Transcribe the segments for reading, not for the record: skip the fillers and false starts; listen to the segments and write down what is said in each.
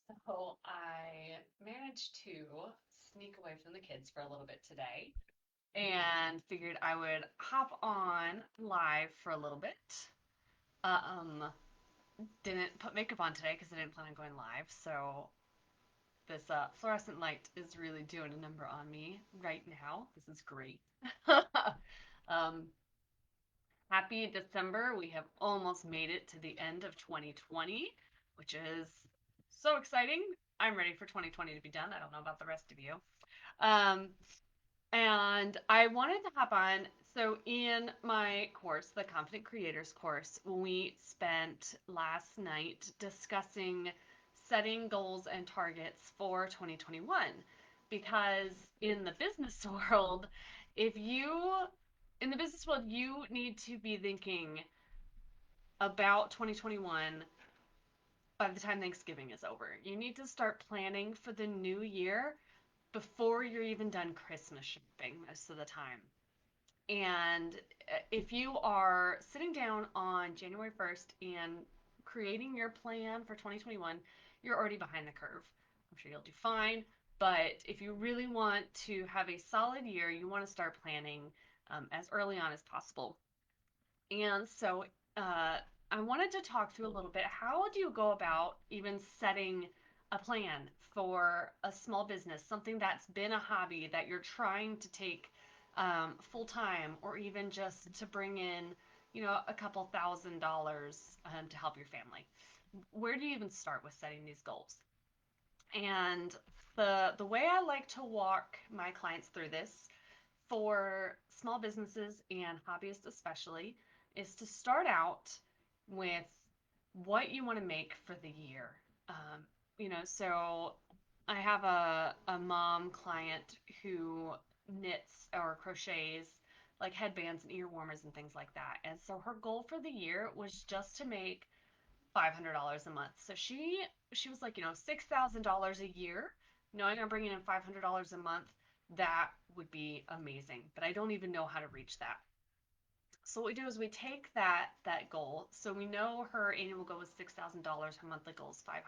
So I managed to sneak away from the kids for a little bit today and figured I would hop on live for a little bit. Um, didn't put makeup on today because I didn't plan on going live. So this fluorescent light is really doing a number on me right now. This is great. um, Happy December. We have almost made it to the end of 2020, which is so exciting. I'm ready for 2020 to be done. I don't know about the rest of you. Um, and I wanted to hop on. So, in my course, the Confident Creators course, we spent last night discussing setting goals and targets for 2021. Because in the business world, if you, in the business world, you need to be thinking about 2021 by the time Thanksgiving is over. You need to start planning for the new year before you're even done Christmas shopping most of the time. And if you are sitting down on January 1st and creating your plan for 2021, you're already behind the curve. I'm sure you'll do fine. But if you really want to have a solid year, you want to start planning as early on as possible. And so I wanted to talk through a little bit. How do you go about even setting a plan for a small business, something that's been a hobby that you're trying to take full time, or even just to bring in, a couple $1,000s to help your family? Where do you even start with setting these goals? And the way I like to walk my clients through this for small businesses and hobbyists especially is to start out with what you want to make for the year. Um, so I have a mom client who knits or crochets like headbands and ear warmers and things like that. And so her goal for the year was just to make $500 a month. So she was like, $6,000 a year, knowing I'm bringing in $500 a month, that would be amazing. But I don't even know how to reach that. So what we do is we take that goal. So we know her annual goal was $6,000. Her monthly goal is 500.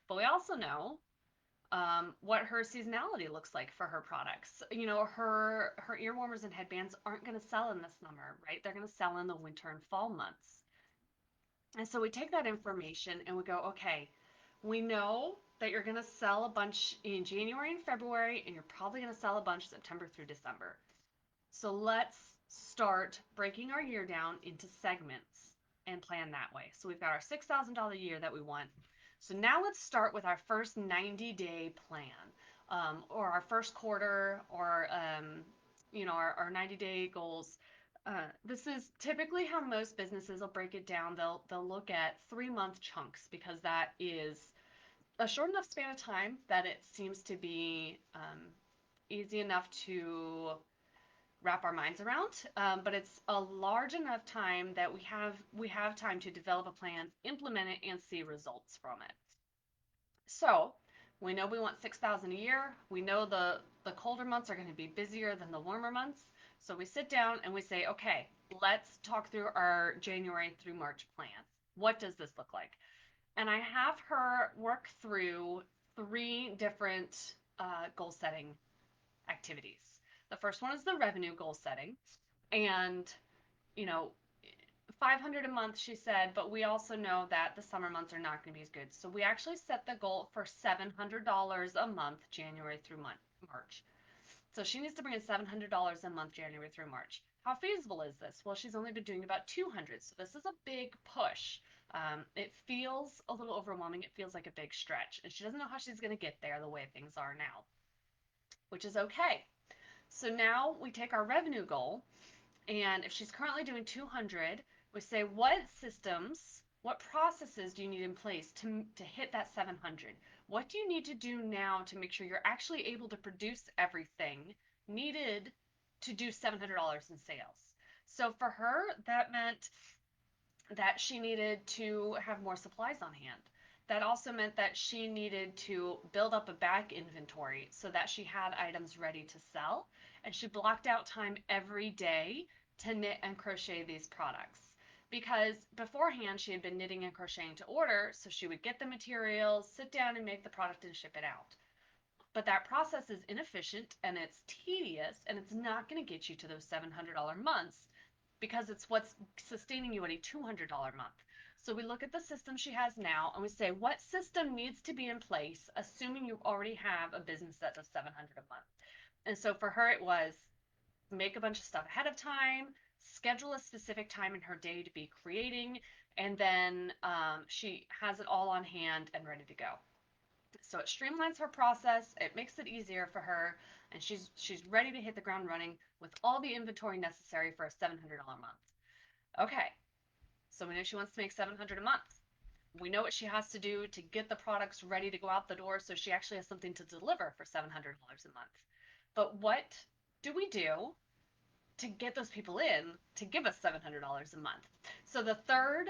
But we also know what her seasonality looks like for her products. Her ear warmers and headbands aren't going to sell in the summer, right? They're going to sell in the winter and fall months. And so we take that information and we go, okay, we know that you're going to sell a bunch in January and February, and you're probably going to sell a bunch September through December. So let's start breaking our year down into segments and plan that way. So we've got our $6,000 year that we want. So now let's start with our first 90-day plan, or our first quarter, or our 90-day goals. This is typically how most businesses will break it down. They'll look at 3-month chunks because that is a short enough span of time that it seems to be easy enough to wrap our minds around. But it's a large enough time that we have time to develop a plan, implement it, and see results from it. So we know we want 6,000 a year. We know the colder months are going to be busier than the warmer months. So we sit down and we say, okay, let's talk through our January through March plan. What does this look like? And I have her work through 3 different goal setting activities. The first one is the revenue goal setting. And, you know, 500 a month, she said, but we also know that the summer months are not going to be as good. So we actually set the goal for $700 a month, January through March. So she needs to bring in $700 a month, January through March. How feasible is this? Well, she's only been doing about 200, so this is a big push. It feels a little overwhelming. It feels like a big stretch, and she doesn't know how she's going to get there the way things are now, which is okay. So now we take our revenue goal, and if she's currently doing 200, we say, what systems, what processes do you need in place to hit that 700? What do you need to do now to make sure you're actually able to produce everything needed to do $700 in sales? So for her, that meant that she needed to have more supplies on hand. That also meant that she needed to build up a back inventory so that she had items ready to sell. And she blocked out time every day to knit and crochet these products. because beforehand she had been knitting and crocheting to order, so she would get the materials, sit down and make the product and ship it out. But that process is inefficient and it's tedious and it's not going to get you to those $700 months because it's what's sustaining you at a $200 month. So we look at the system she has now and we say, what system needs to be in place, assuming you already have a business that does 700 a month? And so for her, it was make a bunch of stuff ahead of time, schedule a specific time in her day to be creating, and then she has it all on hand and ready to go. So it streamlines her process, it makes it easier for her, and she's ready to hit the ground running with all the inventory necessary for a $700 month. Okay, so we know she wants to make 700 a month. We know what she has to do to get the products ready to go out the door so she actually has something to deliver for $700 a month. But what do we do to get those people in to give us $700 a month? So the third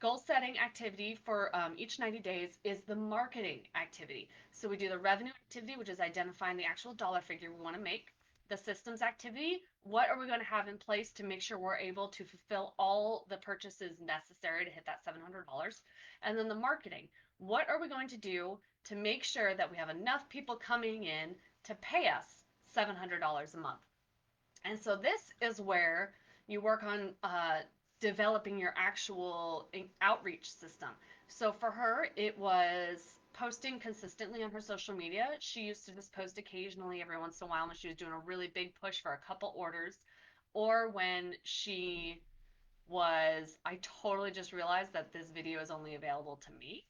goal setting activity for each 90 days is the marketing activity. So we do the revenue activity, which is identifying the actual dollar figure we want to make. The systems activity, what are we going to have in place to make sure we're able to fulfill all the purchases necessary to hit that $700? And then the marketing, what are we going to do to make sure that we have enough people coming in to pay us $700 a month? And so this is where you work on developing your actual outreach system. So for her, it was posting consistently on her social media. She used to just post occasionally every once in a while when she was doing a really big push for a couple orders, or when she was, I totally just realized that this video is only available to me.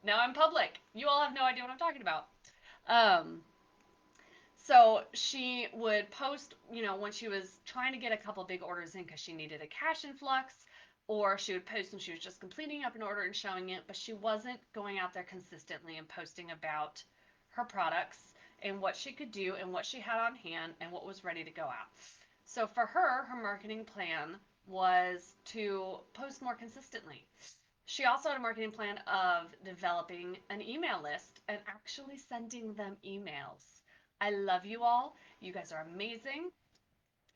Now I'm public. You all have no idea what I'm talking about. Um, So she would post, when she was trying to get a couple big orders in because she needed a cash influx, or she would post when she was just completing up an order and showing it, but she wasn't going out there consistently and posting about her products and what she could do and what she had on hand and what was ready to go out. So for her, her marketing plan was to post more consistently. She also had a marketing plan of developing an email list and actually sending them emails. I love you all. You guys are amazing.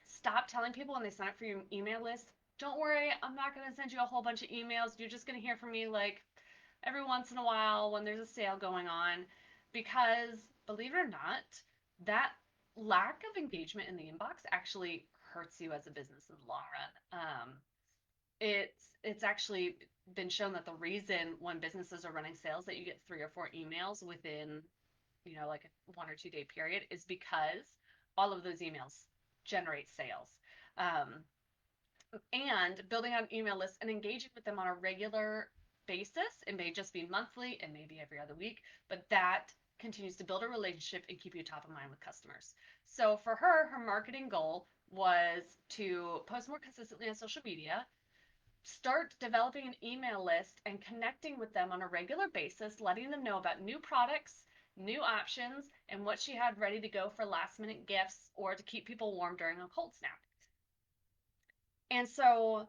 Stop telling people when they sign up for your email list, don't worry, I'm not going to send you a whole bunch of emails. You're just going to hear from me like every once in a while when there's a sale going on. Because believe it or not, that lack of engagement in the inbox actually hurts you as a business in the long run. It's actually been shown that the reason when businesses are running sales that you get 3 or 4 emails within, like a 1 or 2 day period is because all of those emails generate sales. Um, and building out an email list and engaging with them on a regular basis. It may just be monthly, it may be every other week, but that continues to build a relationship and keep you top of mind with customers. So for her, her marketing goal was to post more consistently on social media, start developing an email list and connecting with them on a regular basis, letting them know about new products, new options, and what she had ready to go for last minute gifts or to keep people warm during a cold snap. And so,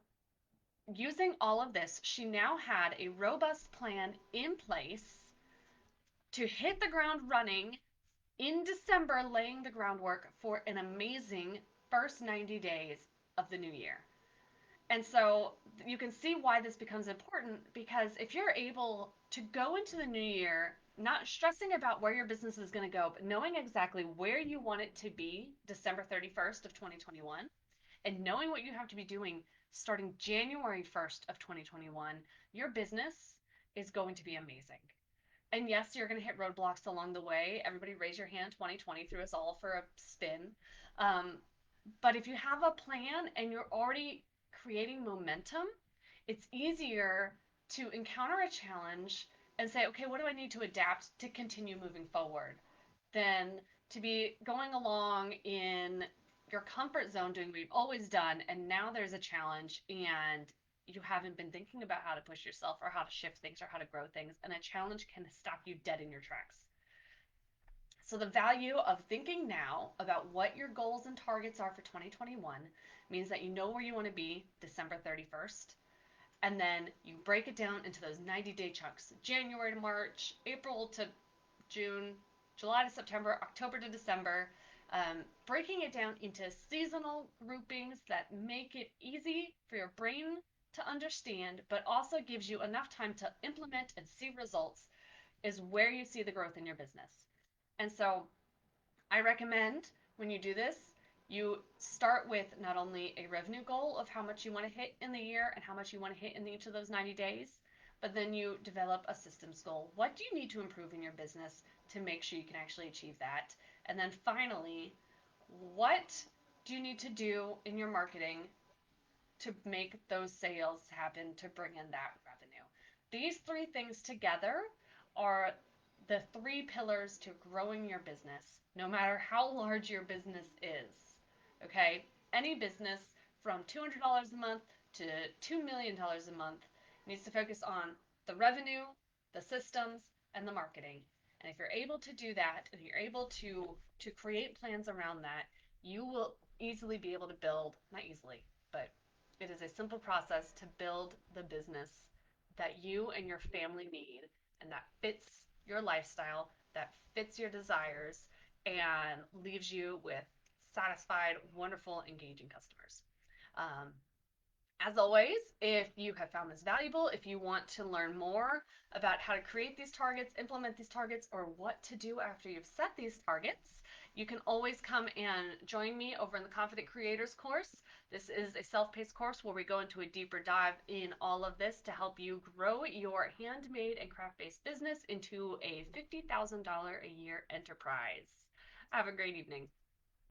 using all of this, she now had a robust plan in place to hit the ground running in December, laying the groundwork for an amazing first 90 days of the new year. And so you can see why this becomes important because if you're able to go into the new year not stressing about where your business is going to go, but knowing exactly where you want it to be December 31st of 2021 and knowing what you have to be doing starting January 1st of 2021, your business is going to be amazing. And yes, you're going to hit roadblocks along the way. Everybody raise your hand. 2020 threw us all for a spin. Um, but if you have a plan and you're already creating momentum, it's easier to encounter a challenge and say, okay, what do I need to adapt to continue moving forward? Than to be going along in your comfort zone doing what you've always done, and now there's a challenge and you haven't been thinking about how to push yourself or how to shift things or how to grow things, and a challenge can stop you dead in your tracks. So the value of thinking now about what your goals and targets are for 2021 means that you know where you want to be December 31st. And then you break it down into those 90-day chunks: January to March, April to June, July to September, October to December. breaking it down into seasonal groupings that make it easy for your brain to understand, but also gives you enough time to implement and see results, is where you see the growth in your business. And so I recommend when you do this, you start with not only a revenue goal of how much you want to hit in the year and how much you want to hit in each of those 90 days, but then you develop a systems goal. What do you need to improve in your business to make sure you can actually achieve that? And then finally, what do you need to do in your marketing to make those sales happen to bring in that revenue? These three things together are the three pillars to growing your business, no matter how large your business is. Okay? Any business from $200 a month to $2 million a month needs to focus on the revenue, the systems, and the marketing. And if you're able to do that, and you're able to create plans around that, you will easily be able to build, not easily, but it is a simple process to build the business that you and your family need and that fits your lifestyle, that fits your desires, and leaves you with satisfied, wonderful, engaging customers. Um, as always, if you have found this valuable, if you want to learn more about how to create these targets, implement these targets, or what to do after you've set these targets, you can always come and join me over in the Confident Creators course. This is a self-paced course where we go into a deeper dive in all of this to help you grow your handmade and craft-based business into a $50,000 a year enterprise. Have a great evening.